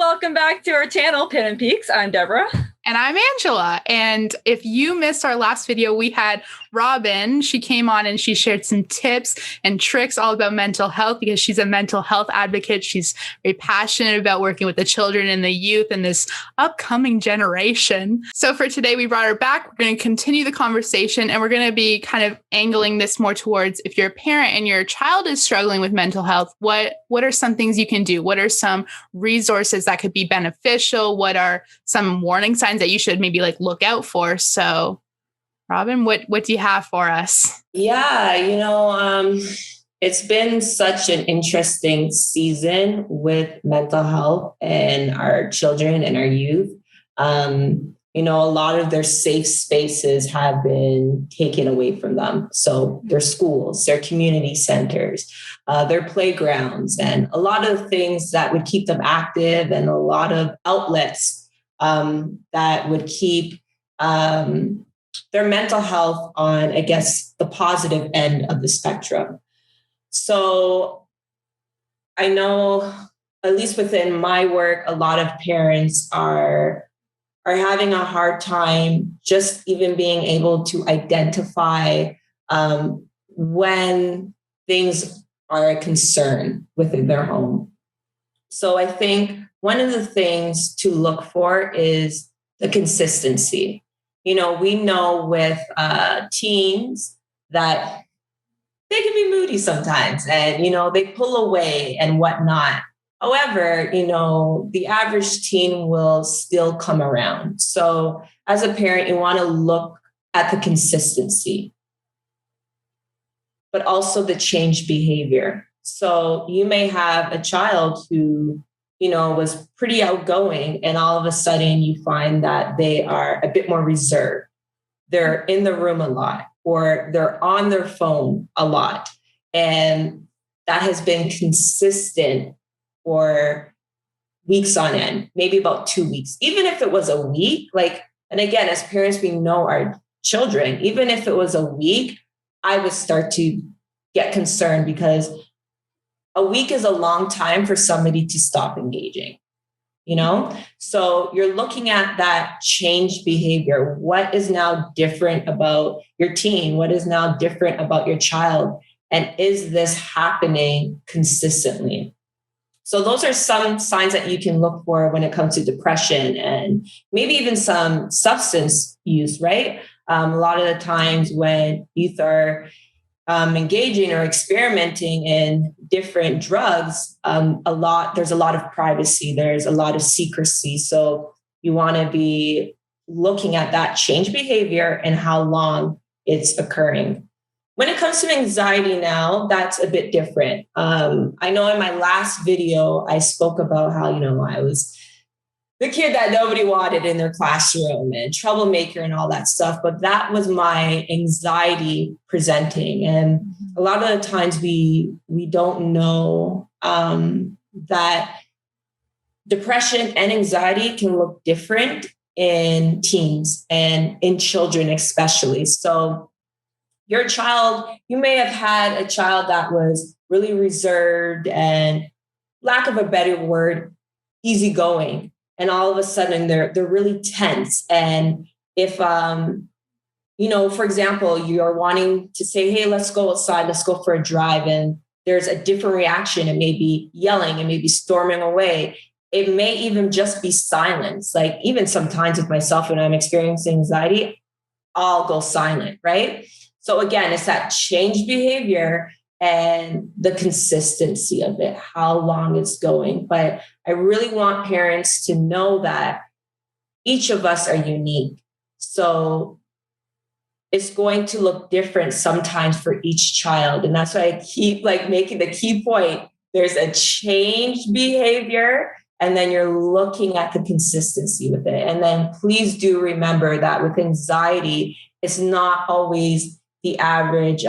Welcome back to our channel, Pin&Peeks. I'm Deborah. And I'm Angela. And if you missed our last video, we had Robin. She came on and she shared some tips and tricks all about mental health because she's a mental health advocate. She's very passionate about working with the children and the youth and this upcoming generation. So for today, we brought her back. We're going to continue the conversation and we're going to be kind of angling this more towards if you're a parent and your child is struggling with mental health, what are some things you can do? What are some resources that could be beneficial? What are some warning signs that you should maybe look out for? So Robin, what do you have for us? Yeah, it's been such an interesting season with mental health and our children and our youth. A lot of their safe spaces have been taken away from them. So their schools, their community centers, their playgrounds, and a lot of things that would keep them active and a lot of outlets that would keep their mental health on, I guess, the positive end of the spectrum. So I know, at least within my work, a lot of parents are having a hard time just even being able to identify when things are a concern within their home. So I think one of the things to look for is the consistency. We know with teens that they can be moody sometimes and, they pull away and whatnot. However, the average teen will still come around. So as a parent, you want to look at the consistency, but also the changed behavior. So you may have a child who was pretty outgoing, and all of a sudden you find that they are a bit more reserved. They're in the room a lot, or they're on their phone a lot. And that has been consistent for weeks on end, maybe about 2 weeks. Even if it was a week, and again, as parents, we know our children, even if it was a week, I would start to get concerned because a week is a long time for somebody to stop engaging, So you're looking at that changed behavior. What is now different about your teen? What is now different about your child? And is this happening consistently? So those are some signs that you can look for when it comes to depression and maybe even some substance use, right? A lot of the times when youth are engaging or experimenting in different drugs, there's a lot of privacy, there's a lot of secrecy. So you want to be looking at that change behavior and how long it's occurring. When it comes to anxiety now, that's a bit different. I know in my last video, I spoke about how, I was the kid that nobody wanted in their classroom and troublemaker and all that stuff. But that was my anxiety presenting. And a lot of the times we don't know that depression and anxiety can look different in teens and in children especially. So your child, you may have had a child that was really reserved and, lack of a better word, easygoing. And all of a sudden they're really tense. And if, for example, you're wanting to say, hey, let's go outside, let's go for a drive. And there's a different reaction. It may be yelling, it may be storming away. It may even just be silence. Even sometimes with myself, when I'm experiencing anxiety, I'll go silent, right? So again, it's that changed behavior and the consistency of it, how long it's going. But I really want parents to know that each of us are unique. So it's going to look different sometimes for each child. And that's why I keep making the key point. There's a changed behavior, and then you're looking at the consistency with it. And then please do remember that with anxiety, it's not always the average,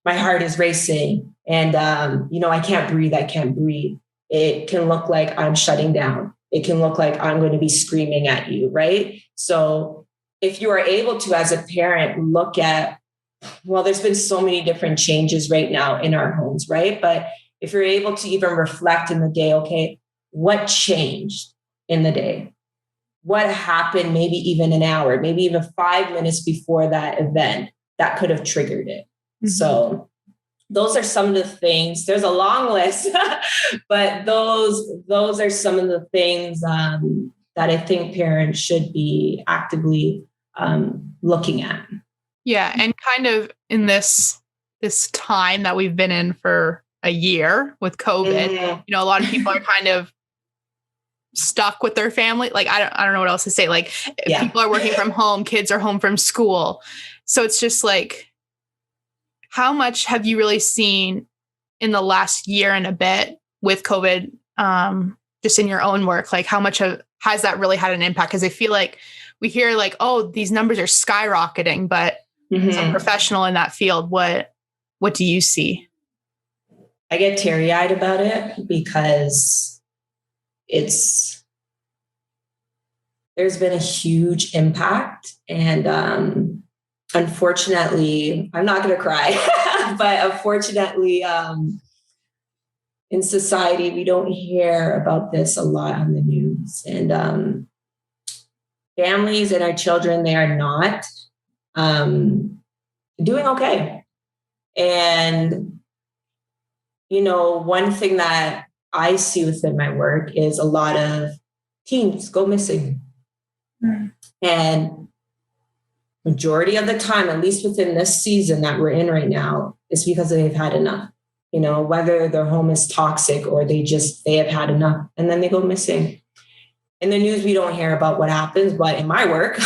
my heart is racing and, I can't breathe. It can look like I'm shutting down. It can look like I'm going to be screaming at you, right? So if you are able to, as a parent, look at, there's been so many different changes right now in our homes, right? But if you're able to even reflect in the day, okay, what changed in the day? What happened maybe even an hour, maybe even 5 minutes before that event that could have triggered it? Mm-hmm. So those are some of the things. There's a long list, but those are some of the things that I think parents should be actively looking at. Yeah. And kind of in this time that we've been in for a year with COVID, mm-hmm. A lot of people are kind of stuck with their family. Like, I don't know what else to say. Like, people are working from home, kids are home from school. So it's just like, how much have you really seen in the last year and a bit with COVID, just in your own work? Like, how much has that really had an impact? Because I feel like we hear like, oh, these numbers are skyrocketing, but as a professional in that field, what do you see? I get teary-eyed about it because there's been a huge impact. And unfortunately, I'm not going to cry, but unfortunately, in society, we don't hear about this a lot on the news. And families and our children, they are not doing okay. And, one thing that I see within my work is a lot of teens go missing. Mm. And majority of the time, at least within this season that we're in right now, is because they've had enough, whether their home is toxic or they have had enough, and then they go missing. In the news, we don't hear about what happens, but in my work,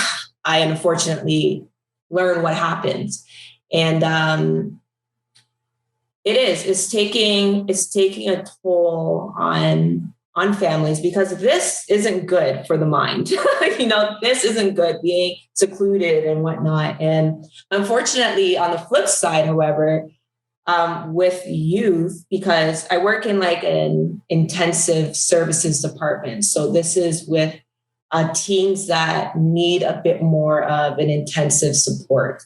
I unfortunately learn what happens. And it's taking a toll on families, because this isn't good for the mind. This isn't good, being secluded and whatnot. And unfortunately, on the flip side, however, with youth, because I work in like an intensive services department. So this is with teens that need a bit more of an intensive support.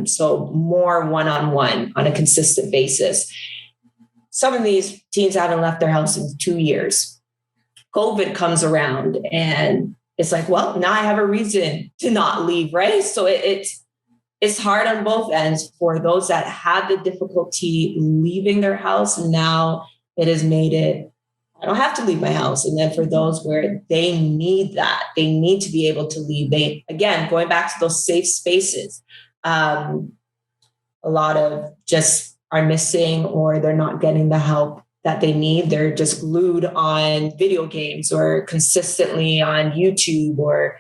So more one-on-one on a consistent basis. Some of these teens haven't left their house in 2 years. COVID comes around and it's like, well, now I have a reason to not leave, right? So it's hard on both ends for those that have the difficulty leaving their house. And now it has made it, I don't have to leave my house. And then for those where they need that, they need to be able to leave. Again, going back to those safe spaces, a lot of just are missing, or they're not getting the help that they need. They're just glued on video games or consistently on YouTube or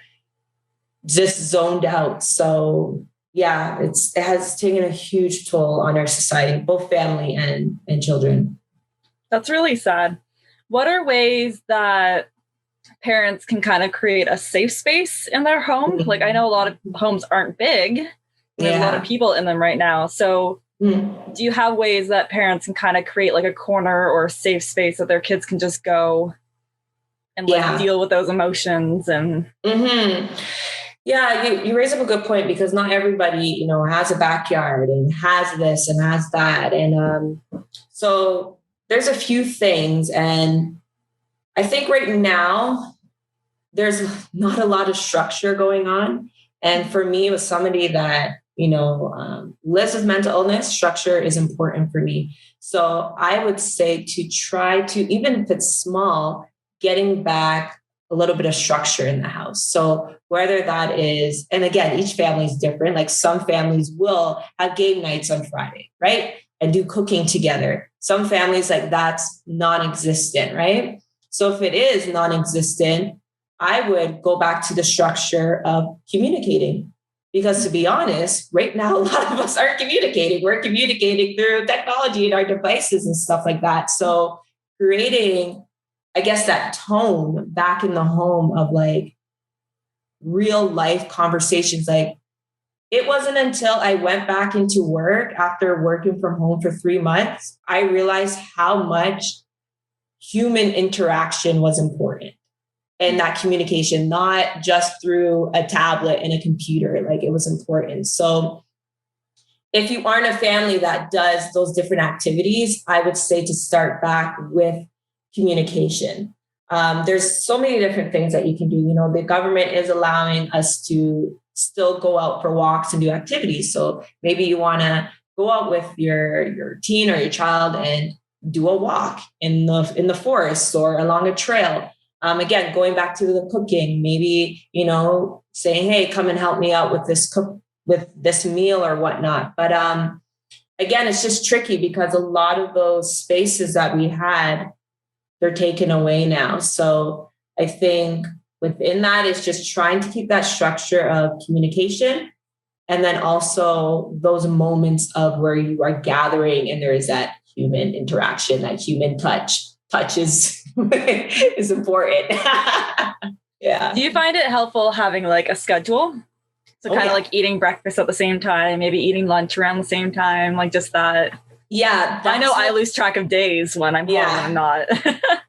just zoned out. So yeah, it has taken a huge toll on our society, both family and children. That's really sad. What are ways that parents can kind of create a safe space in their home? Mm-hmm. Like, I know a lot of homes aren't big. There's a lot of people in them right now. So do you have ways that parents can kind of create like a corner or a safe space that their kids can just go and deal with those emotions? And Yeah, you raise up a good point, because not everybody, has a backyard and has this and has that. And so there's a few things. And I think right now there's not a lot of structure going on. And for me, with somebody that, lives with mental illness, structure is important for me. So I would say to try to, even if it's small, getting back a little bit of structure in the house. So whether that is, and again, each family is different. Like some families will have game nights on Friday, right? And do cooking together. Some families, like, that's non-existent, right? So if it is non-existent, I would go back to the structure of communicating. Because to be honest, right now, a lot of us aren't communicating. We're communicating through technology and our devices and stuff like that. So creating, I guess, that tone back in the home of like real life conversations. Like, it wasn't until I went back into work after working from home for 3 months, I realized how much human interaction was important. And that communication, not just through a tablet and a computer, like, it was important. So if you aren't a family that does those different activities, I would say to start back with communication. There's so many different things that you can do. You know, the government is allowing us to still go out for walks and do activities. So maybe you want to go out with your teen or your child and do a walk in the forest or along a trail. Again, going back to the cooking, maybe, you know, saying, hey, come and help me out with this meal or whatnot. But again, it's just tricky because a lot of those spaces that we had, they're taken away now. So I think within that is just trying to keep that structure of communication. And then also those moments of where you are gathering and there is that human interaction, that human touch. Touch is important. Yeah. Do you find it helpful having like a schedule? So kind of like eating breakfast at the same time, maybe eating lunch around the same time, like just that. Yeah. I know I lose track of days when I'm home and I'm not.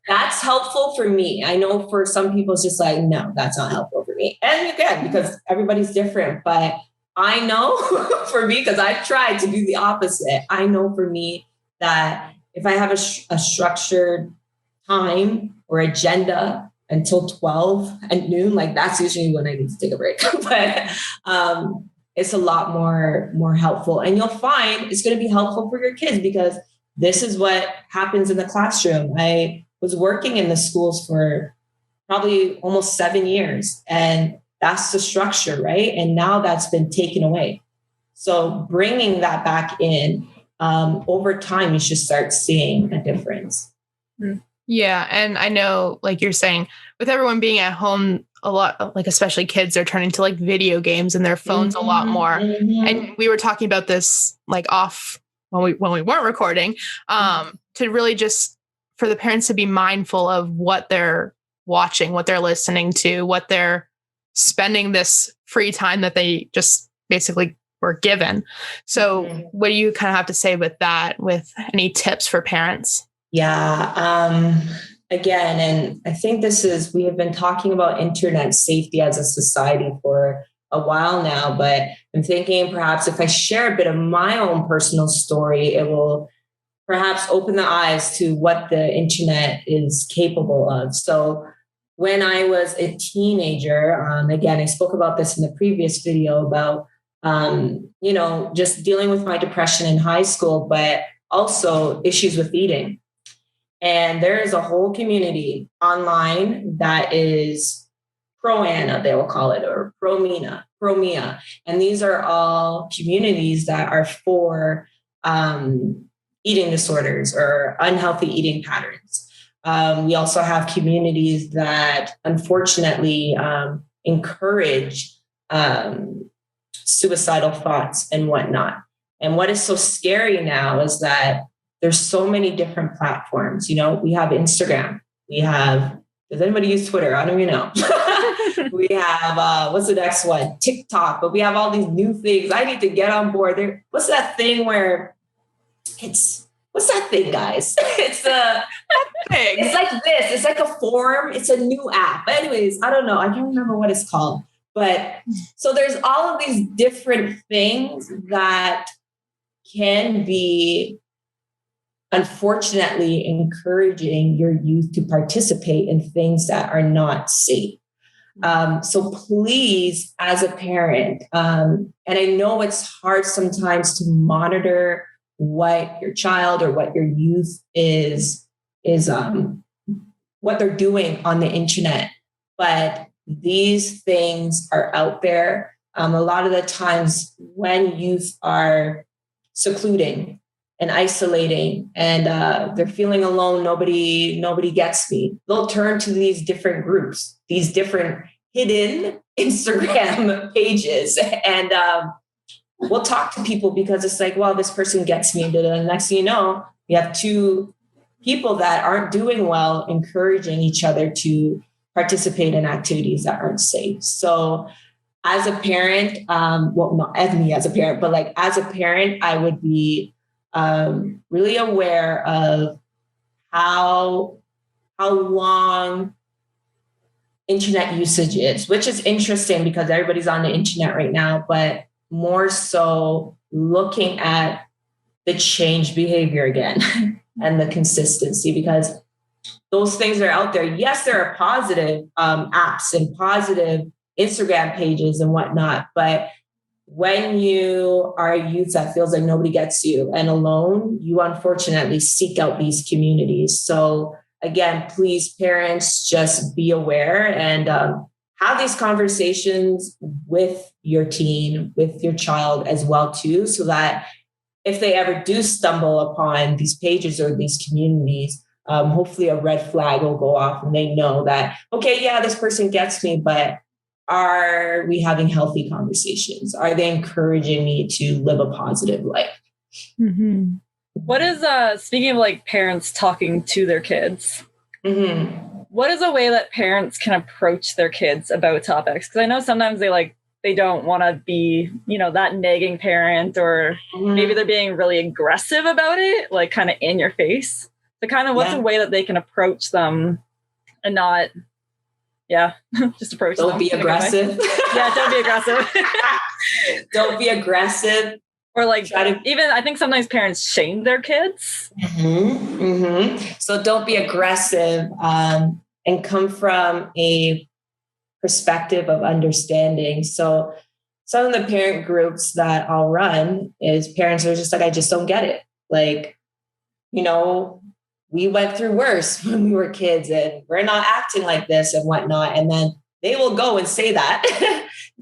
That's helpful for me. I know for some people it's just like, no, that's not helpful for me. And again, because everybody's different, but I know for me, because I've tried to do the opposite. I know for me that if I have a structured time or agenda until 12 at noon, like that's usually when I need to take a break. But it's a lot more helpful. And you'll find it's going to be helpful for your kids because this is what happens in the classroom. I was working in the schools for probably almost 7 years, and that's the structure, right? And now that's been taken away. So bringing that back in, over time, you should start seeing a difference. Yeah. And I know, like you're saying, with everyone being at home a lot, like especially kids, are turning to like video games and their phones a lot more. And we were talking about this like off when we weren't recording, to really just for the parents to be mindful of what they're watching, what they're listening to, what they're spending this free time that they just basically were given. So what do you kind of have to say with that, with any tips for parents? Yeah. Again, and I think we have been talking about internet safety as a society for a while now, but I'm thinking perhaps if I share a bit of my own personal story, it will perhaps open the eyes to what the internet is capable of. So when I was a teenager, again, I spoke about this in the previous video about, just dealing with my depression in high school, but also issues with eating. And there is a whole community online that is pro-Anna, they will call it, or pro-Mina, pro-Mia. And these are all communities that are for eating disorders or unhealthy eating patterns. We also have communities that unfortunately encourage suicidal thoughts and whatnot. And what is so scary now is that there's so many different platforms. You know, we have Instagram. Does anybody use Twitter? I don't even know. We have, what's the next one? TikTok. But we have all these new things. I need to get on board. What's that thing where what's that thing, guys? It's like this. It's like a forum. It's a new app. But anyways, I don't know. I can't remember what it's called. But so there's all of these different things that can be, unfortunately, encouraging your youth to participate in things that are not safe. So please, as a parent, and I know it's hard sometimes to monitor what your child or what your youth is what they're doing on the internet, but these things are out there. A lot of the times when youth are secluding and isolating and they're feeling alone, nobody gets me, they'll turn to these different groups, these different hidden Instagram pages, and we'll talk to people because it's like, well, this person gets me. And the next thing you know, you have two people that aren't doing well encouraging each other to participate in activities that aren't safe. So as a parent, well, not as me as a parent, but like as a parent, I would be really aware of how long internet usage is, which is interesting because everybody's on the internet right now, but more so looking at the change behavior again and the consistency, because those things are out there. Yes, there are positive apps and positive Instagram pages and whatnot, but when you are a youth that feels like nobody gets you and alone, you unfortunately seek out these communities. So again, please, parents, just be aware and have these conversations with your teen, with your child as well too, so that if they ever do stumble upon these pages or these communities, hopefully a red flag will go off and they know that, okay, yeah, this person gets me, but are we having healthy conversations? Are they encouraging me to live a positive life? Mm-hmm. What is, speaking of like parents talking to their kids, what is a way that parents can approach their kids about topics? Because I know sometimes they don't want to be, that nagging parent, or maybe they're being really aggressive about it, like kind of in your face. So kind of what's a way that they can approach them and not, just approach them. Don't be aggressive. Don't be aggressive. Don't be aggressive. Or even I think sometimes parents shame their kids. So don't be aggressive and come from a perspective of understanding. So some of the parent groups that I'll run is parents are just like, I just don't get it. Like, we went through worse when we were kids and we're not acting like this and whatnot. And then they will go and say that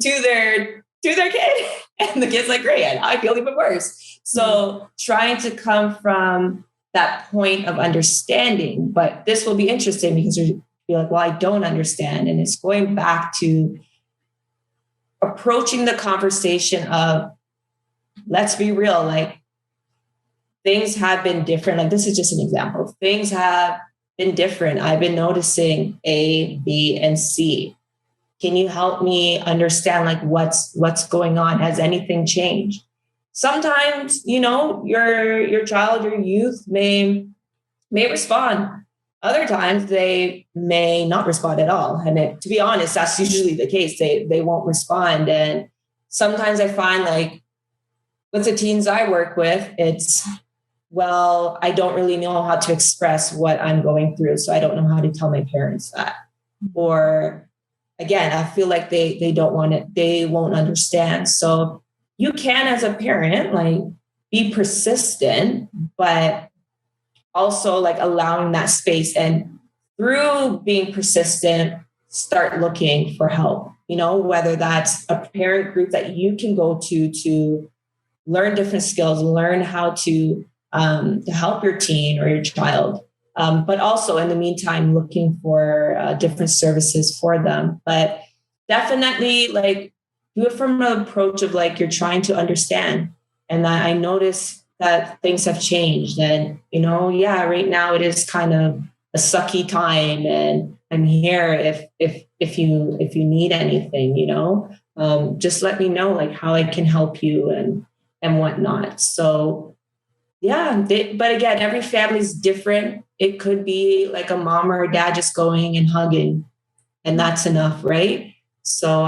to their kid. And the kid's like, great, and I feel even worse. So trying to come from that point of understanding, but this will be interesting because you'll be like, well, I don't understand. And it's going back to approaching the conversation of, let's be real, like, things have been different. Like, this is just an example. Things have been different. I've been noticing A, B, and C. Can you help me understand like what's going on? Has anything changed? Sometimes, your child, your youth may respond. Other times they may not respond at all. And to be honest, that's usually the case. They won't respond. And sometimes I find like with the teens I work with, it's, well, I don't really know how to express what I'm going through. So I don't know how to tell my parents that. Or again, I feel like they don't want it. They won't understand. So you can, as a parent, like be persistent, but also like allowing that space, and through being persistent, start looking for help, whether that's a parent group that you can go to learn different skills, learn how to help your teen or your child. But also in the meantime, looking for different services for them. But definitely like do it from an approach of like, you're trying to understand. And I notice that things have changed. And, right now it is kind of a sucky time. And I'm here if you need anything, just let me know like how I can help you and whatnot. So but again, every family is different. It could be like a mom or a dad just going and hugging, and that's enough, right? So,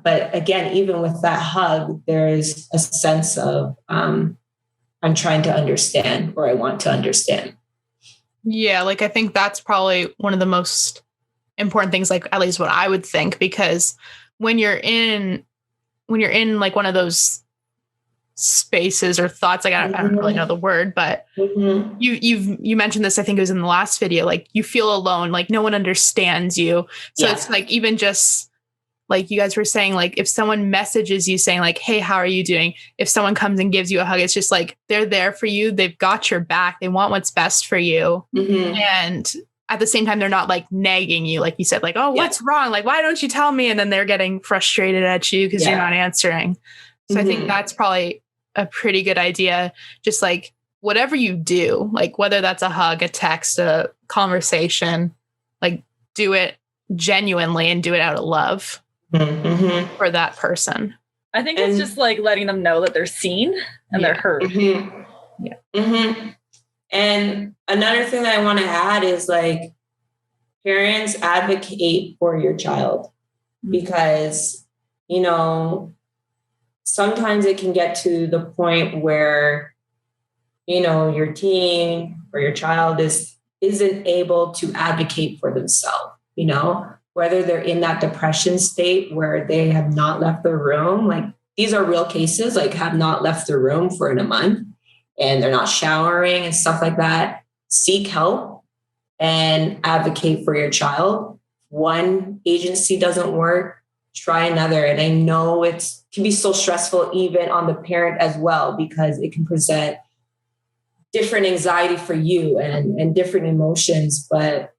but again, even with that hug, there's a sense of I'm trying to understand, or I want to understand. Yeah, like I think that's probably one of the most important things, like at least what I would think, because when you're in like one of those spaces or thoughts, like I don't really know the word, but you mentioned this, I think it was in the last video, like you feel alone, like no one understands you. So it's like, even just like you guys were saying, like if someone messages you saying like, hey, how are you doing? If someone comes and gives you a hug, it's just like they're there for you. They've got your back. They want what's best for you. And at the same time, they're not like nagging you, like you said, like, oh, what's wrong? Like, why don't you tell me? And then they're getting frustrated at you because you're not answering. So I think that's probably a pretty good idea. Just like whatever you do, like whether that's a hug, a text, a conversation, like do it genuinely and do it out of love for that person. I think it's just like letting them know that they're seen and they're heard. And another thing that I want to add is like parents advocate for your child, because, sometimes it can get to the point where, your teen or your child is isn't able to advocate for themselves, whether they're in that depression state where they have not left the room. Like, these are real cases, like have not left the room for a month and they're not showering and stuff like that. Seek help and advocate for your child. One agency doesn't work, try another. And I know it can be so stressful even on the parent as well, because it can present different anxiety for you and different emotions. But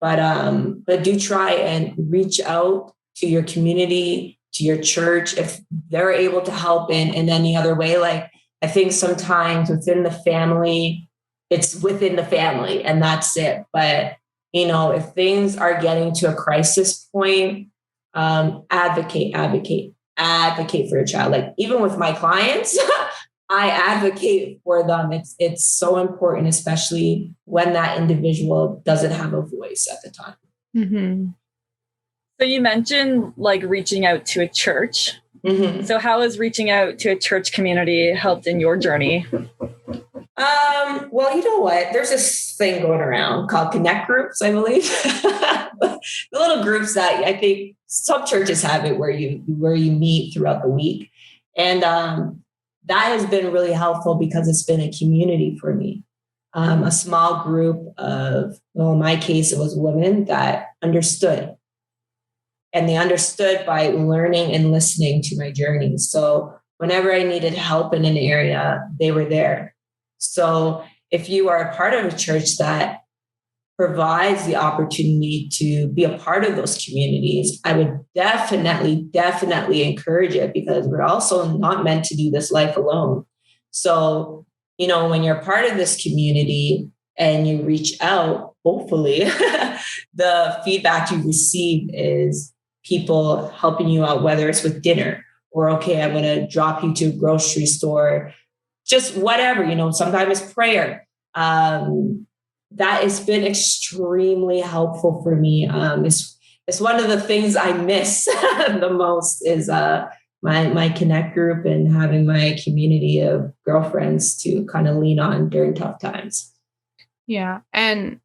do try and reach out to your community, to your church, if they're able to help in any other way. Like, I think sometimes within the family, it's within the family and that's it. But, if things are getting to a crisis point, advocate for your child. Like, even with my clients, I advocate for them. It's so important, especially when that individual doesn't have a voice at the time. Mm-hmm. So you mentioned like reaching out to a church. Mm-hmm. So how has reaching out to a church community helped in your journey? Well, you know what? There's this thing going around called connect groups, I believe. The little groups that I think some churches have it where you meet throughout the week. And that has been really helpful because it's been a community for me. A small group of, well, in my case, it was women that understood. And they understood by learning and listening to my journey. So whenever I needed help in an area, they were there. So if you are a part of a church that provides the opportunity to be a part of those communities, I would definitely encourage it, because we're also not meant to do this life alone. So, when you're part of this community and you reach out, hopefully the feedback you receive is people helping you out, whether it's with dinner or, okay, I'm going to drop you to a grocery store, just whatever, sometimes it's prayer. That has been extremely helpful for me. It's one of the things I miss the most is my connect group and having my community of girlfriends to kind of lean on during tough times. Yeah. And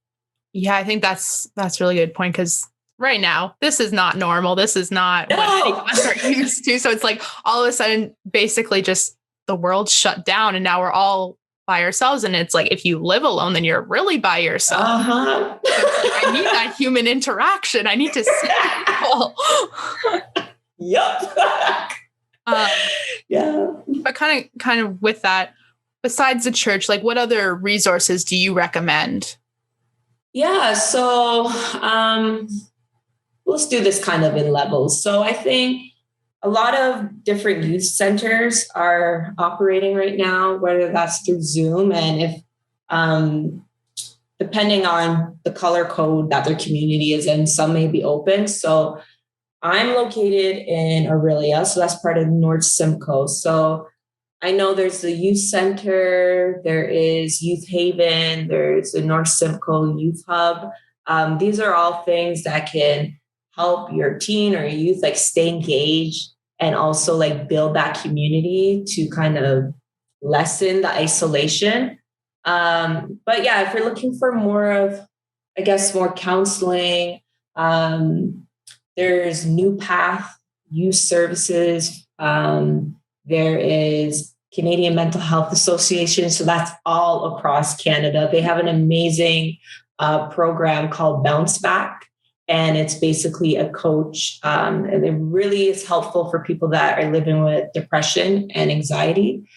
yeah, I think that's a really good point, because right now, this is not normal. This is not what any of us are used to. So it's like all of a sudden, basically just the world shut down and now we're all by ourselves. And it's like, if you live alone, then you're really by yourself. Uh-huh. I need that human interaction. I need to see people. Yep. Yeah. But kind of with that, besides the church, like what other resources do you recommend? Yeah. So let's do this kind of in levels. So I think a lot of different youth centers are operating right now, whether that's through Zoom, and if depending on the color code that their community is in, some may be open. So I'm located in Aurelia, so that's part of North Simcoe. So I know there's the youth center, there is Youth Haven, there's the North Simcoe Youth Hub. These are all things that can help your teen or your youth like stay engaged and also like build that community to kind of lessen the isolation. But yeah, if you're looking for more of, I guess, more counseling, there's New Path Youth Services. There is Canadian Mental Health Association. So that's all across Canada. They have an amazing program called Bounce Back. And it's basically a coach. And it really is helpful for people that are living with depression and anxiety.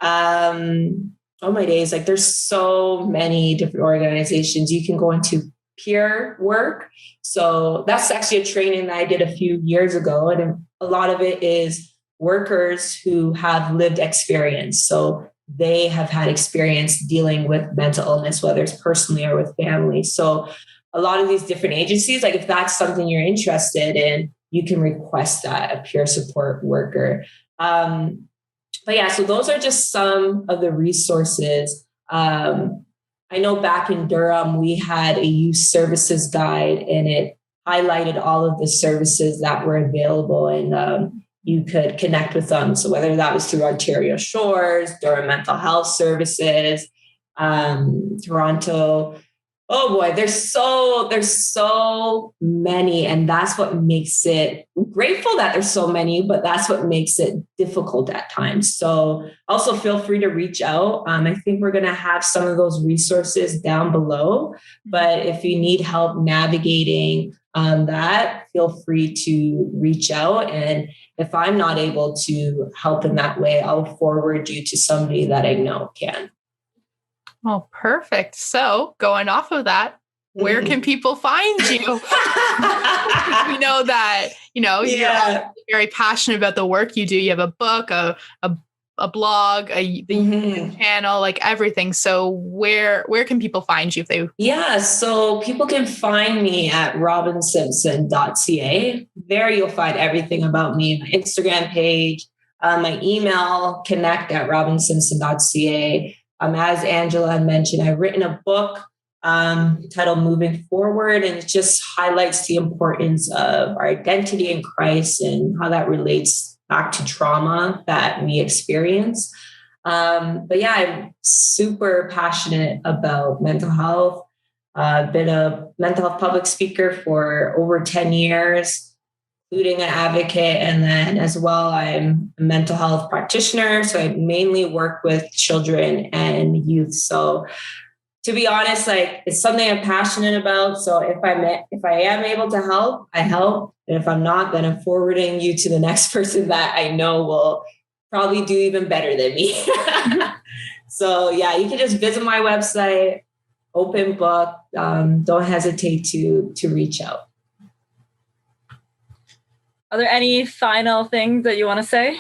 Oh my days, like there's so many different organizations. You can go into peer work. So that's actually a training that I did a few years ago. And a lot of it is workers who have lived experience. So they have had experience dealing with mental illness, whether it's personally or with family. So a lot of these different agencies, like if that's something you're interested in, you can request that, a peer support worker. But yeah, so those are just some of the resources. I know back in Durham, we had a youth services guide and it highlighted all of the services that were available and you could connect with them. So whether that was through Ontario Shores, Durham Mental Health Services, Toronto Oh boy, there's so many, and that's what makes it grateful that there's so many, but that's what makes it difficult at times. So also feel free to reach out. I think we're going to have some of those resources down below, but if you need help navigating that, feel free to reach out. And if I'm not able to help in that way, I'll forward you to somebody that I know can. Oh, perfect. So going off of that, where can people find you? We know that, you're very passionate about the work you do. You have a book, a blog, the YouTube channel, like everything. So where can people find you if they? Yeah, so people can find me at robinsimpson.ca. There you'll find everything about me, my Instagram page, my email, connect@robinsimpson.ca. As Angela mentioned, I've written a book titled Moving Forward, and it just highlights the importance of our identity in Christ and how that relates back to trauma that we experience. But yeah, I'm super passionate about mental health. I've been a mental health public speaker for over 10 years. Including an advocate. And then as well, I'm a mental health practitioner. So I mainly work with children and youth. So to be honest, it's something I'm passionate about. So if I am able to help, I help. And if I'm not, then I'm forwarding you to the next person that I know will probably do even better than me. So yeah, you can just visit my website, open book. Don't hesitate to reach out. Are there any final things that you want to say?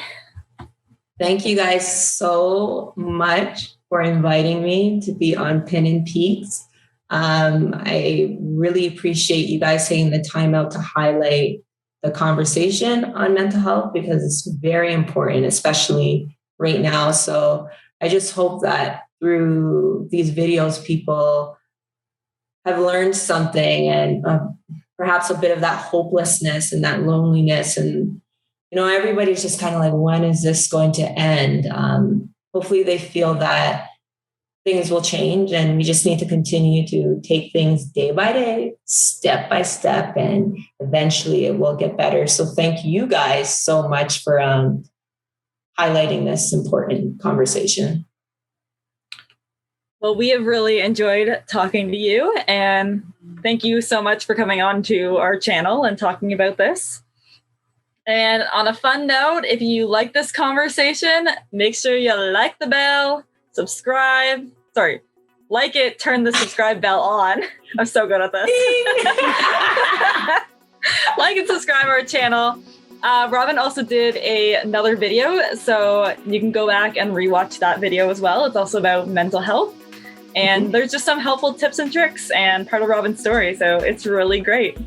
Thank you guys so much for inviting me to be on Pin&Peeks. I really appreciate you guys taking the time out to highlight the conversation on mental health because it's very important, especially right now. So I just hope that through these videos, people have learned something and perhaps a bit of that hopelessness and that loneliness. And, everybody's just kind of like, when is this going to end? Hopefully they feel that things will change and we just need to continue to take things day by day, step by step, and eventually it will get better. So thank you guys so much for highlighting this important conversation. Well, we have really enjoyed talking to you, and thank you so much for coming on to our channel and talking about this. And on a fun note, if you like this conversation, make sure you like the bell, like it, turn the subscribe bell on. I'm so good at this. Like and subscribe our channel. Robin also did another video, so you can go back and rewatch that video as well. It's also about mental health. And there's just some helpful tips and tricks and part of Robin's story. So it's really great.